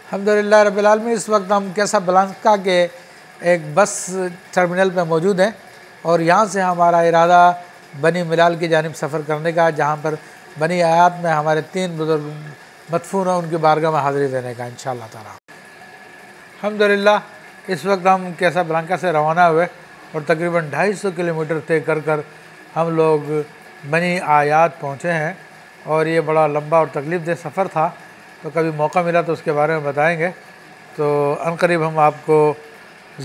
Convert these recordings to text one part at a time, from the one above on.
الحمدللہ رب العالمین۔ اس وقت ہم کیسابلانکا کے ایک بس ٹرمینل پہ موجود ہیں اور یہاں سے ہمارا ارادہ بنی ملال کی جانب سفر کرنے کا، جہاں پر بنی آیات میں ہمارے 3 بزرگ مدفون ہیں، ان کی بارگاہ میں حاضری دینے کا انشاءاللہ تعالی۔ الحمدللہ اس وقت ہم کیسابلانکا سے روانہ ہوئے اور تقریباً 250 کلومیٹر طے کر ہم لوگ بنی آیات پہنچے ہیں، اور یہ بڑا لمبا اور تکلیف دہ سفر تھا، تو کبھی موقع ملا تو اس کے بارے میں بتائیں گے۔ تو عنقریب ہم آپ کو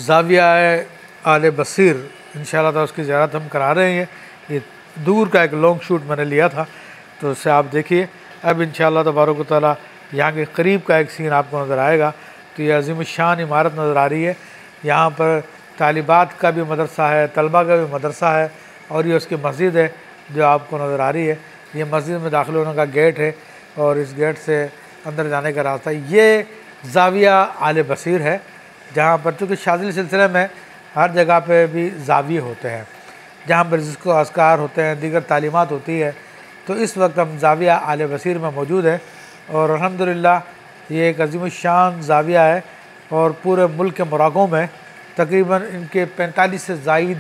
زاویہ آل بصیر انشاءاللہ تعالی اس کی زیارت ہم کرا رہے ہیں۔ یہ دور کا ایک لانگ شوٹ میں نے لیا تھا، تو اس سے آپ دیکھیے۔ اب انشاءاللہ تبارک و تعالی یہاں کے قریب کا ایک سین آپ کو نظر آئے گا۔ تو یہ عظیم الشان عمارت نظر آ رہی ہے، یہاں پر طالبات کا بھی مدرسہ ہے، طلبہ کا بھی مدرسہ ہے، اور یہ اس کی مسجد ہے جو آپ کو نظر آ رہی ہے۔ یہ مسجد میں داخل ہونے کا گیٹ ہے، اور اس گیٹ سے اندر جانے کا راستہ۔ یہ زاویہ آل بصیر ہے، جہاں پر چونکہ شاذلی سلسلے میں ہر جگہ پہ بھی زاویے ہوتے ہیں، جہاں پر جس کو اذکار ہوتے ہیں، دیگر تعلیمات ہوتی ہے۔ تو اس وقت ہم زاویہ آل بصیر میں موجود ہیں، اور الحمدللہ یہ ایک عظیم الشان زاویہ ہے، اور پورے ملک کے مراکوں میں تقریباً ان کے 45 سے زائد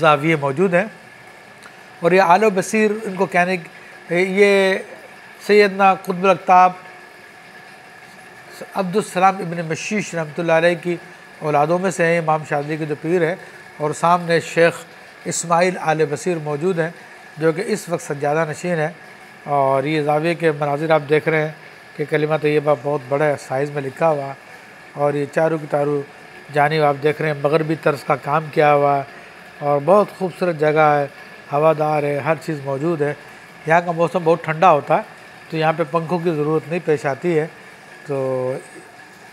زاویے موجود ہیں۔ اور یہ آل بصیر ان کو کہنے یہ سیدنا قطب الاقطاب عبدالسلام ابن مشیش رحمۃ اللہ علیہ کی اولادوں میں سے ہیں، امام شاذلی کے جو پیر ہیں، اور سامنے شیخ اسماعیل آل بصیر موجود ہیں جو کہ اس وقت سجادہ نشین ہے۔ اور یہ زاویے کے مناظر آپ دیکھ رہے ہیں کہ کلمہ طیبہ بہت بڑے سائز میں لکھا ہوا، اور یہ چاروں کی چاروں جانب آپ دیکھ رہے ہیں مغربی طرز کا کام کیا ہوا ہے، اور بہت خوبصورت جگہ ہے، ہوادار ہے، ہر چیز موجود ہے۔ یہاں کا موسم بہت ٹھنڈا ہوتا ہے، تو یہاں پہ پنکھوں کی ضرورت نہیں پیش آتی ہے، تو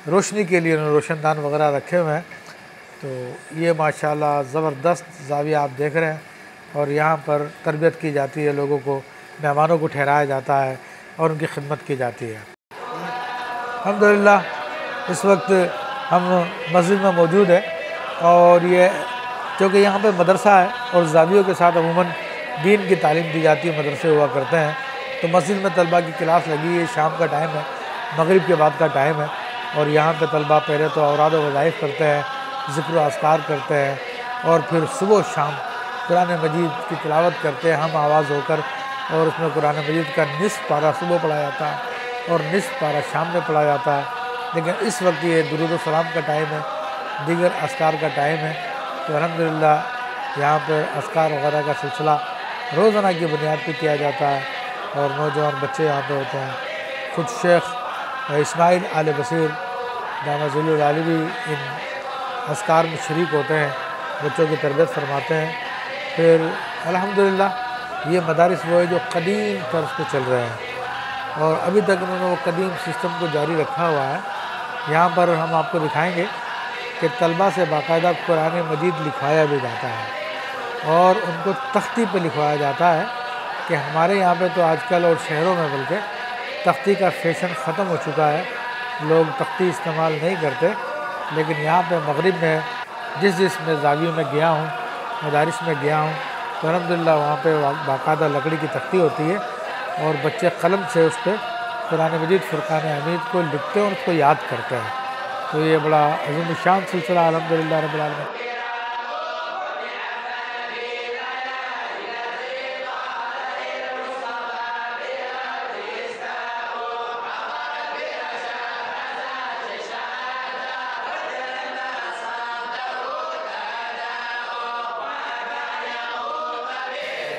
روشنی کے لیے روشن دان وغیرہ رکھے ہوئے ہیں۔ تو یہ ماشاءاللہ زبردست زاویہ آپ دیکھ رہے ہیں، اور یہاں پر تربیت کی جاتی ہے، لوگوں کو، مہمانوں کو ٹھہرایا جاتا ہے اور ان کی خدمت کی جاتی ہے۔ الحمدللہ اس وقت ہم مسجد میں موجود ہیں، اور یہ چونکہ یہاں پہ مدرسہ ہے اور زاویوں کے ساتھ عموماً دین کی تعلیم دی جاتی ہے، مدرسے ہوا کرتے ہیں، تو مسجد میں طلبہ کی کلاس لگی ہے، شام کا ٹائم ہے، مغرب کے بعد کا ٹائم ہے، اور یہاں پہ طلبہ پہلے تو اوراد و وظائف کرتے ہیں، ذکر و اذکار کرتے ہیں، اور پھر صبح و شام قرآن مجید کی تلاوت کرتے ہیں ہم آواز ہو کر، اور اس میں قرآن مجید کا نصف پارہ صبح پڑھا جاتا ہے اور نصف پارہ شام میں پڑھا جاتا ہے۔ لیکن اس وقت یہ درود و سلام کا ٹائم ہے، دیگر اذکار کا ٹائم ہے، تو الحمدللہ یہاں پر اذکار وغیرہ کا سلسلہ روزانہ کی بنیاد پہ کیا جاتا ہے، اور نوجوان بچے یہاں پہ ہوتے ہیں۔ خود شیخ اسماعیل آل بصیر دامت ظل العالی بھی ان اذکار میں شریک ہوتے ہیں، بچوں کی تربیت فرماتے ہیں۔ پھر الحمدللہ یہ مدارس وہ ہے جو قدیم طرز پہ چل رہے ہیں، اور ابھی تک انہوں نے وہ قدیم سسٹم کو جاری رکھا ہوا ہے۔ یہاں پر ہم آپ کو دکھائیں گے کہ طلبہ سے باقاعدہ قرآن مجید لکھوایا بھی جاتا ہے، اور ان کو تختی پہ لکھوایا جاتا ہے، کہ ہمارے یہاں پہ تو آج کل اور شہروں میں بلکہ تختی کا فیشن ختم ہو چکا ہے، لوگ تختی استعمال نہیں کرتے، لیکن یہاں پہ مغرب میں جس میں زاویوں میں گیا ہوں، مدارس میں گیا ہوں، تو الحمدللہ وہاں پہ باقاعدہ لکڑی کی تختی ہوتی ہے، اور بچے قلم سے اس پہ قرآن مجید فرقان حمید کو لکھتے ہیں اور اس کو یاد کرتے ہیں۔ تو یہ بڑا عظیم الشان سلسلہ الحمدللہ رب العالمین۔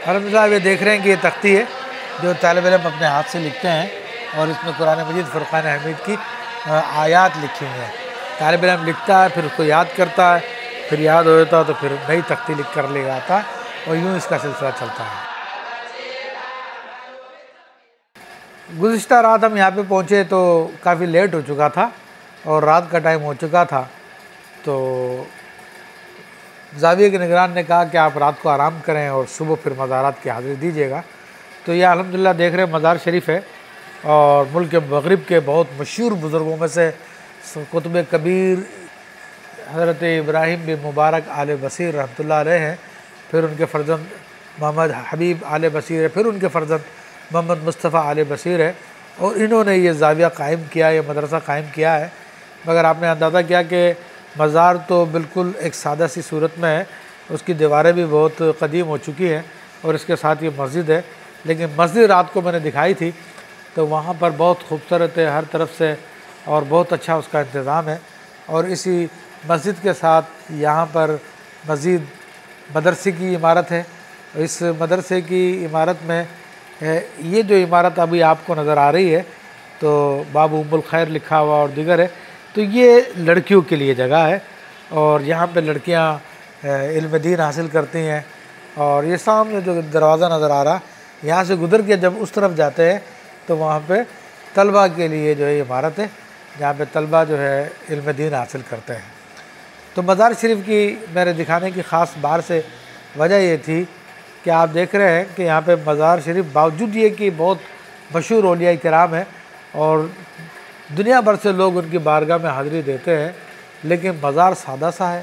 الحمدللہ یہ دیکھ رہے ہیں کہ یہ تختی ہے جو طالب علم اپنے ہاتھ سے لکھتے ہیں، اور اس میں قرآن مجید فرقان حمید کی آیات لکھی ہوئی ہیں۔ طالب علم لکھتا ہے، پھر اس کو یاد کرتا ہے، پھر یاد ہو جاتا ہے تو پھر نئی تختی لکھ کر لے آتا ہے، اور یوں اس کا سلسلہ چلتا ہے۔ گزشتہ رات ہم یہاں پہ پہنچے تو کافی لیٹ ہو چکا تھا، اور رات کا ٹائم ہو چکا تھا، تو زاویہ کے نگران نے کہا کہ آپ رات کو آرام کریں اور صبح پھر مزارات کی حاضری دیجیے گا۔ تو یہ الحمدللہ دیکھ رہے ہیں مزار شریف ہے، اور ملک کے مغرب کے بہت مشہور بزرگوں میں سے قطب کبیر حضرت ابراہیم بن مبارک آل بصیر رحمۃ اللہ علیہ ہیں، پھر ان کے فرزند محمد حبیب آل بصیر ہے، پھر ان کے فرزند محمد مصطفیٰ آل بصیر ہے، اور انہوں نے یہ زاویہ قائم کیا، یہ مدرسہ قائم کیا ہے۔ مگر آپ نے اندازہ کیا کہ مزار تو بالکل ایک سادہ سی صورت میں ہے، اس کی دیواریں بھی بہت قدیم ہو چکی ہیں، اور اس کے ساتھ یہ مسجد ہے۔ لیکن مسجد رات کو میں نے دکھائی تھی تو وہاں پر بہت خوبصورت ہے ہر طرف سے، اور بہت اچھا اس کا انتظام ہے۔ اور اسی مسجد کے ساتھ یہاں پر مزید مدرسے کی عمارت ہے۔ اس مدرسے کی عمارت میں یہ جو عمارت ابھی آپ کو نظر آ رہی ہے تو باب ام الخیر لکھا ہوا اور دیگر ہے، تو یہ لڑکیوں کے لیے جگہ ہے، اور یہاں پہ لڑکیاں علم دین حاصل کرتی ہیں۔ اور یہ سامنے جو دروازہ نظر آ رہا، یہاں سے گزر کے جب اس طرف جاتے ہیں تو وہاں پہ طلبہ کے لیے جو ہے عمارت ہے، جہاں پہ طلبہ جو ہے علم دین حاصل کرتے ہیں۔ تو مزار شریف کی میرے دکھانے کی خاص بار سے وجہ یہ تھی کہ آپ دیکھ رہے ہیں کہ یہاں پہ مزار شریف باوجود یہ کہ بہت مشہور اولیاء کرام ہے اور دنیا بھر سے لوگ ان کی بارگاہ میں حاضری دیتے ہیں، لیکن مزار سادہ سا ہے،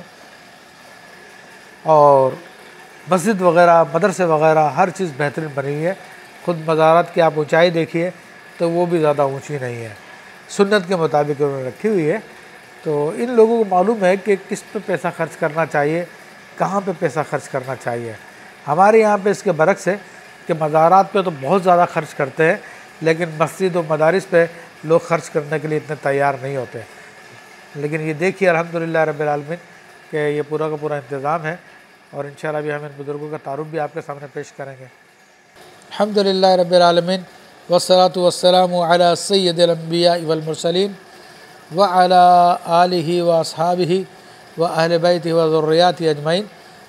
اور مسجد وغیرہ، مدرسے وغیرہ ہر چیز بہترین بنی ہوئی ہے۔ خود مزارات کی آپ اونچائی دیکھیے تو وہ بھی زیادہ اونچی نہیں ہے، سنت کے مطابق انہوں نے رکھی ہوئی ہے۔ تو ان لوگوں کو معلوم ہے کہ کس پہ پیسہ خرچ کرنا چاہیے، کہاں پہ پیسہ خرچ کرنا چاہیے۔ ہمارے یہاں پہ اس کے برعکس ہے کہ مزارات پہ تو بہت زیادہ خرچ کرتے ہیں، لیکن مسجد و مدارس پہ لوگ خرچ کرنے کے لیے اتنے تیار نہیں ہوتے۔ لیکن یہ دیکھیے الحمدللہ رب العالمین کہ یہ پورا کا پورا انتظام ہے، اور انشاءاللہ بھی ہم ان بزرگوں کا تعارف بھی آپ کے سامنے پیش کریں گے۔ الحمدللہ رب العالمین والصلاة والسلام علی سید الانبیاء والمرسلین وعلی آلہ واصحابہ واہل بیتہ وذریاتہ اجمعین۔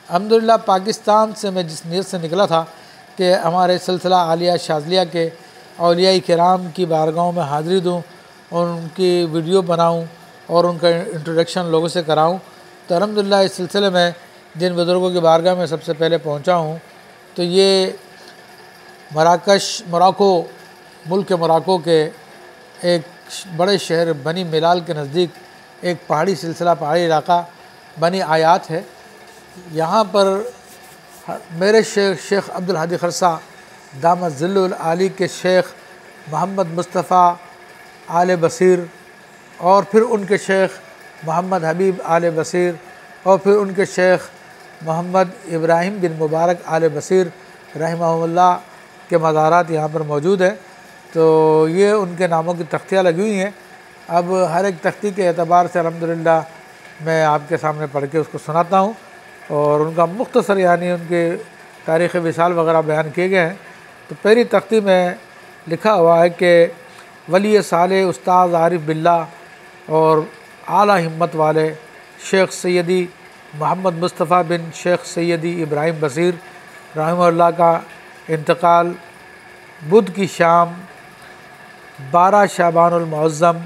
الحمدللہ پاکستان سے میں جس نیت سے نکلا تھا کہ ہمارے سلسلہ عالیہ شاذلیہ کے اولیاء کرام کی بارگاہوں میں حاضری دوں اور ان کی ویڈیو بناؤں اور ان کا انٹروڈکشن لوگوں سے کراؤں، تو الحمدللہ اس سلسلے میں جن بزرگوں کی بارگاہ میں سب سے پہلے پہنچا ہوں تو یہ موراکو، ملک موراکو کے ایک بڑے شہر بنی ملال کے نزدیک ایک پہاڑی سلسلہ، پہاڑی علاقہ بنی آیات ہے۔ یہاں پر میرے شیخ عبدالہادی خرسہ دامت ظل العالی کے شیخ محمد مصطفیٰ آل بصیر، اور پھر ان کے شیخ محمد حبیب آل بصیر، اور پھر ان کے شیخ محمد ابراہیم بن مبارک آل بصیر رحمہ اللہ کے مزارات یہاں پر موجود ہیں۔ تو یہ ان کے ناموں کی تختیاں لگی ہوئی ہیں۔ اب ہر ایک تختی کے اعتبار سے الحمدللہ میں آپ کے سامنے پڑھ کے اس کو سناتا ہوں، اور ان کا مختصر یعنی ان کے تاریخ وصال وغیرہ بیان کیے گئے ہیں۔ تو پہلی تختی میں لکھا ہوا ہے کہ ولی صالح استاذ عارف باللہ اور اعلیٰ ہمت والے شیخ سیدی محمد مصطفیٰ بن شیخ سیدی ابراہیم بصیر رحمہ اللہ کا انتقال بدھ کی شام 12 شعبان المعظم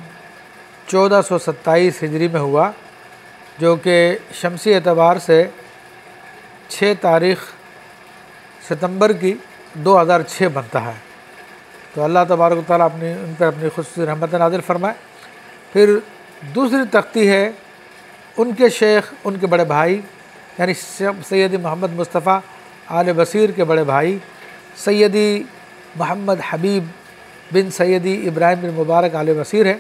1427 ہجری میں ہوا، جو کہ شمسی اعتبار سے 6 تاریخ ستمبر کی 2006 بنتا ہے۔ تو اللہ تبارک و تعالیٰ ان پر اپنی خصوصی رحمت نازل فرمائے۔ پھر دوسری تختی ہے ان کے شیخ، ان کے بڑے بھائی یعنی سیدی محمد مصطفیٰ آل بصیر کے بڑے بھائی سیدی محمد حبیب بن سیدی ابراہیم بن مبارک آل بصیر ہے،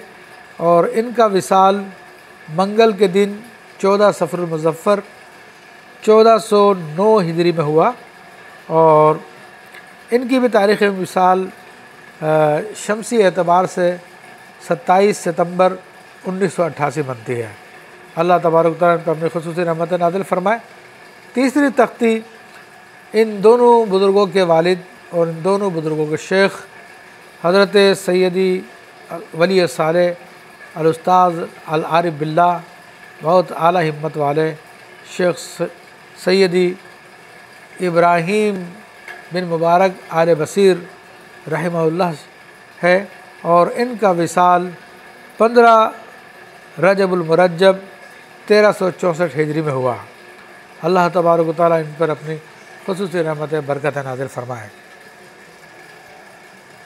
اور ان کا وصال منگل کے دن 14 صفر المظفر 1409 ہجری میں ہوا، اور ان کی بھی تاریخ وصال شمسی اعتبار سے 27 ستمبر 1988 بنتی ہے۔ اللہ تبارک و تعالیٰ پر اپنی خصوصی رحمت نازل فرمائے۔ تیسری تختی ان دونوں بزرگوں کے والد اور ان دونوں بزرگوں کے شیخ حضرت سیدی ولی صالح الاستاذ العارف باللہ بہت اعلیٰ ہمت والے شیخ سیدی ابراہیم بن مبارک آل بصیر رحمہ اللہ ہے، اور ان کا وصال 15 رجب المرجب 1364 ہجری میں ہوا۔ اللہ تبارک و تعالیٰ ان پر اپنی خصوصی رحمت برکت نازل فرمائے۔